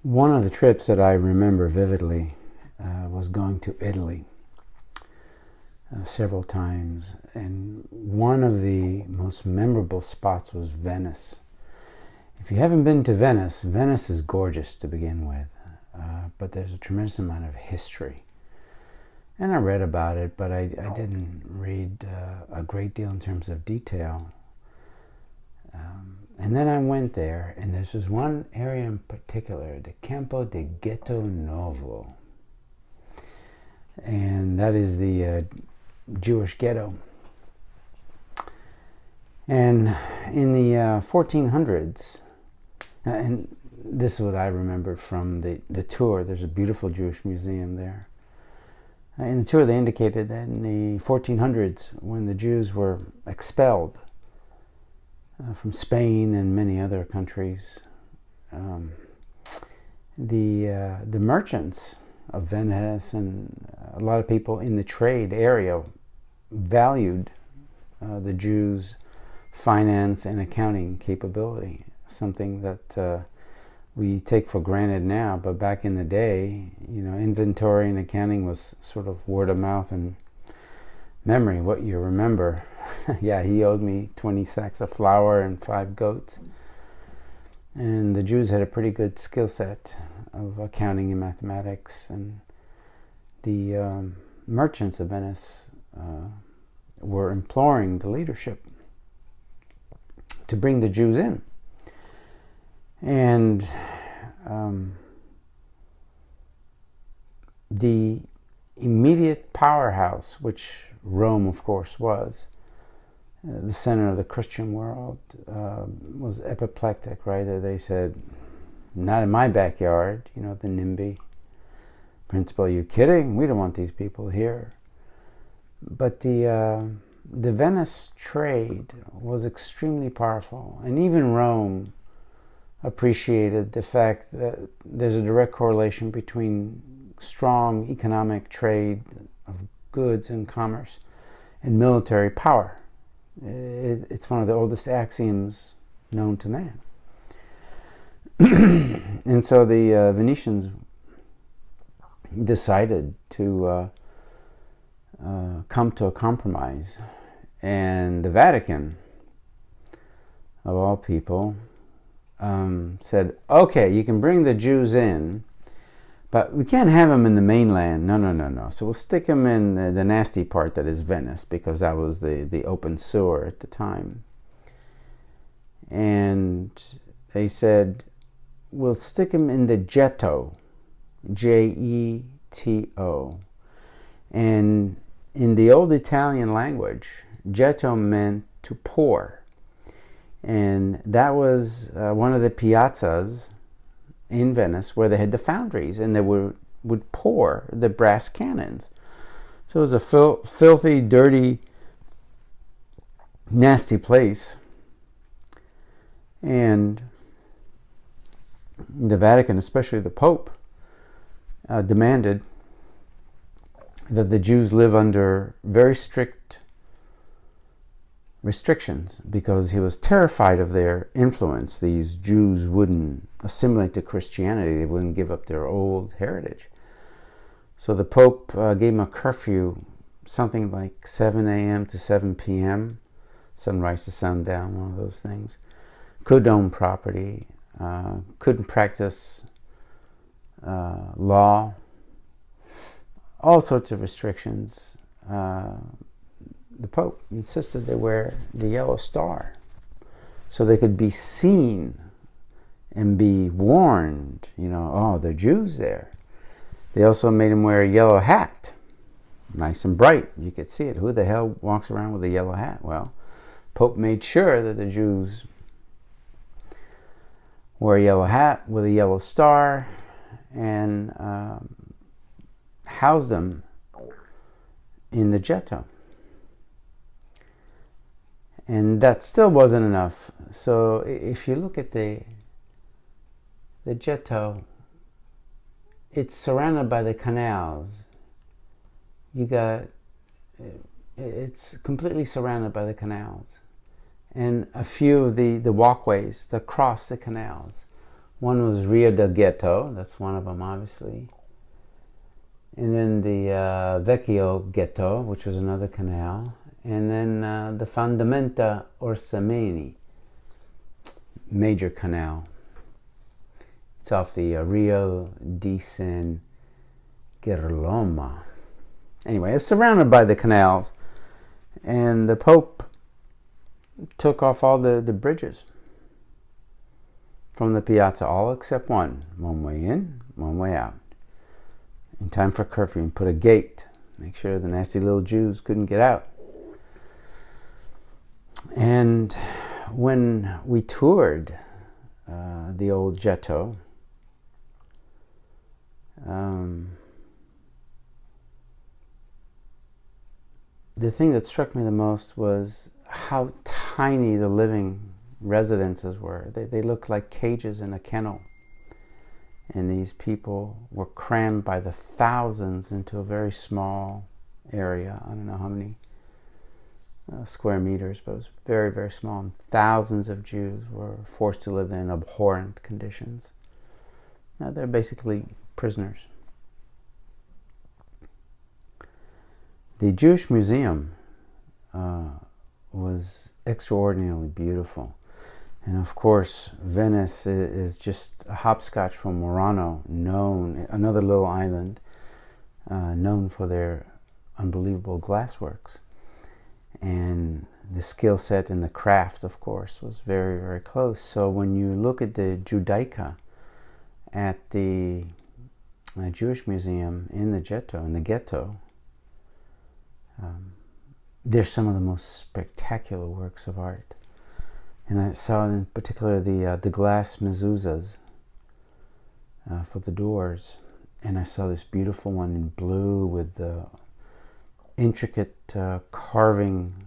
One of the trips that I remember vividly was going to Italy several times, and one of the most memorable spots was Venice. If you haven't been to Venice, Venice is gorgeous to begin with, but there's a tremendous amount of history. And I read about it, but I didn't read a great deal in terms of detail. And then I went there, and there's this one area in particular, the Campo di Ghetto Novo. And that is the Jewish ghetto. And in the 1400s, and this is what I remembered from the tour, there's a beautiful Jewish museum there. In the tour, they indicated that in the 1400s, when the Jews were expelled from Spain and many other countries, the merchants of Venice and a lot of people in the trade area valued the Jews' finance and accounting capability, something that we take for granted now, but back in the day, inventory and accounting was sort of word of mouth and memory, what you remember. Yeah, he owed me 20 sacks of flour and 5 goats. And the Jews had a pretty good skill set of accounting and mathematics, and the merchants of Venice were imploring the leadership to bring the Jews in. And the immediate powerhouse, which Rome, of course, was, the center of the Christian world, was apoplectic, right? They said, not in my backyard, the NIMBY principle. Are you kidding? We don't want these people here. But the Venice trade was extremely powerful, and even Rome appreciated the fact that there's a direct correlation between strong economic trade of goods and commerce and military power. It's one of the oldest axioms known to man. And so the Venetians decided to come to a compromise. And the Vatican, of all people, said, okay, you can bring the Jews in, but we can't have them in the mainland. No. So we'll stick them in the nasty part that is Venice, because that was the open sewer at the time. And they said, we'll stick them in the Ghetto, G-E-T-O. And in the old Italian language, Ghetto meant to pour. And that was one of the piazzas in Venice where they had the foundries, and they would pour the brass cannons. So it was a filthy, dirty, nasty place. And the Vatican, especially the Pope, demanded that the Jews live under very strict restrictions, because he was terrified of their influence. These Jews wouldn't assimilate to Christianity. They wouldn't give up their old heritage. So the Pope gave them a curfew, something like 7 a.m. to 7 p.m., sunrise to sundown, one of those things. Could own property, couldn't practice law, all sorts of restrictions. The Pope insisted they wear the yellow star so they could be seen and be warned, oh, they're Jews there. They also made him wear a yellow hat, nice and bright. You could see it. Who the hell walks around with a yellow hat? Well, Pope made sure that the Jews wore a yellow hat with a yellow star, and housed them in the Ghetto. And that still wasn't enough. So if you look at the Ghetto, it's surrounded by the canals. It's completely surrounded by the canals. And a few of the walkways that cross the canals One was Rio del Ghetto, that's one of them, obviously. And then the Vecchio Ghetto, which was another canal. And then the Fondamenta Orsameni, major canal. It's off the Rio di San Girolamo. Anyway, it's surrounded by the canals. And the Pope took off all the bridges from the piazza, all except one way in, one way out, in time for curfew, and put a gate, make sure the nasty little Jews couldn't get out. And when we toured the old Ghetto, the thing that struck me the most was how tiny the living residences were. They looked like cages in a kennel. And these people were crammed by the thousands into a very small area. I don't know how many square meters, but it was very, very small. And thousands of Jews were forced to live there in abhorrent conditions. They're basically prisoners. The Jewish Museum was extraordinarily beautiful. And of course, Venice is just a hopscotch from Murano, another little island, known for their unbelievable glassworks. And the skill set and the craft, of course, was very, very close. So when you look at the Judaica at the Jewish Museum in the ghetto, there's some of the most spectacular works of art. And I saw in particular the glass mezuzahs for the doors. And I saw this beautiful one in blue with the intricate carving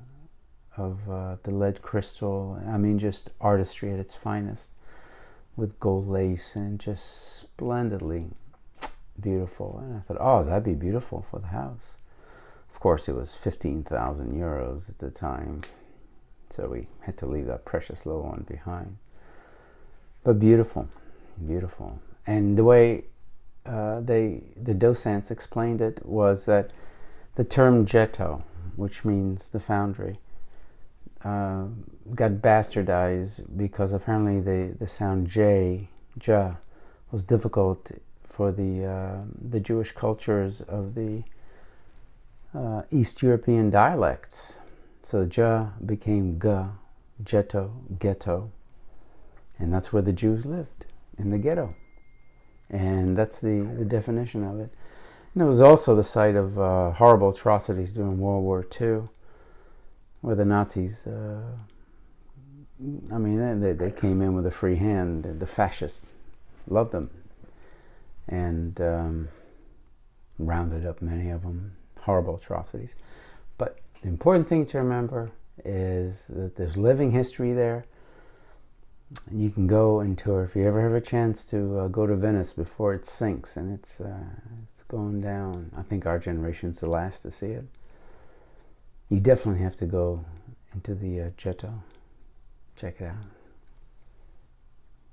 of the lead crystal. I mean, just artistry at its finest, with gold lace, and just splendidly beautiful. And I thought, oh, that'd be beautiful for the house. Of course, it was 15,000 euros at the time. So we had to leave that precious little one behind. But beautiful, beautiful. And the way the docents explained it was that the term ghetto, which means the foundry, got bastardized because apparently the sound J, was difficult for the Jewish cultures of the East European dialects. So J became G, ghetto, and that's where the Jews lived, in the ghetto. And that's the definition of it. And it was also the site of horrible atrocities during World War II, where the Nazis, they came in with a free hand. The fascists loved them and rounded up many of them. Horrible atrocities. But the important thing to remember is that there's living history there. And you can go and tour if you ever have a chance to go to Venice before it sinks and it's going down. I think our generation's the last to see it. You definitely have to go into the Ghetto. Check it out.